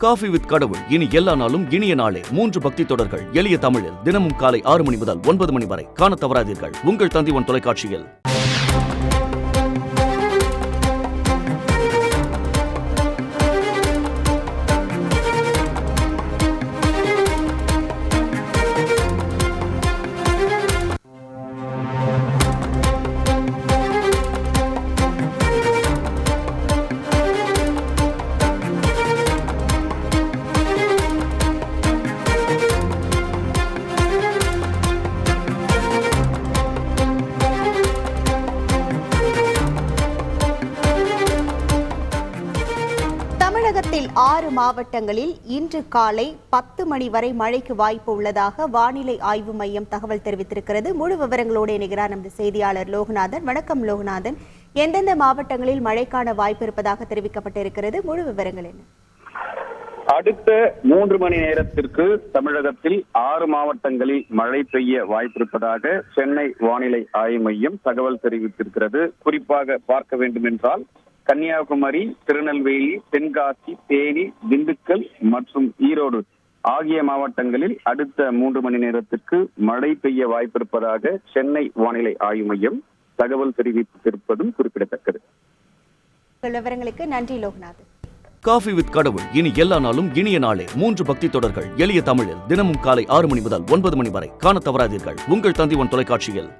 Coffee with கடவுள் இனி எல்லா நாளும் இனிய நாளே 3 பக்தி தொடர்கள் எளிய தமிழில் தினமும் காலை 6 மணி முதல் 9 மணி வரை காணத் தவறாதீர்கள். உங்கள் தந்திவன் தொலைக்காட்சியில். தமிழகத்தில் 6 மாவட்டங்களில் இன்று காலை 10 மணி வரை மழைக்கு வாய்ப்பு உள்ளதாக வானிலை ஆய்வு மையம் தகவல் தெரிவித்திருக்கிறது. முழு விவரங்களோடு இணைகிறார் நமது செய்தியாளர் லோகநாதன். வணக்கம் லோகநாதன், எந்தெந்த மாவட்டங்களில் மழைக்கான வாய்ப்பு இருப்பதாக தெரிவிக்கப்பட்டிருக்கிறது? முழு விவரங்கள் என்ன? அடுத்த 3 மணி நேரத்திற்கு தமிழகத்தில் 6 மாவட்டங்களில் மழை பெய்ய வாய்ப்பிருப்பதாக சென்னை வானிலை ஆய்வு மையம் தகவல் தெரிவித்திருக்கிறது. குறிப்பாக பார்க்க வேண்டும் என்றால் கன்னியாகுமரி, திருநெல்வேலி, தென்காசி, தேனி, திண்டுக்கல் மற்றும் ஈரோடு ஆகிய மாவட்டங்களில் அடுத்த 3 மணி நேரத்திற்கு மழை பெய்ய வாய்ப்பிருப்பதாக சென்னை வானிலை ஆய்வு மையம் தகவல் தெரிவித்திருப்பதும் குறிப்பிடத்தக்கது. விவரங்களுக்கு நன்றி லோகநாதன். காஃபி வித் கடவுள் இனி எல்லா நாளும் இனிய நாளே 3 பக்தி தொடர்கள் எளிய தமிழில் தினமும் காலை 6 மணி முதல் 9 மணி வரை காணத் தவறாதீர்கள். உங்கள் தந்திவன் தொலைக்காட்சியில்.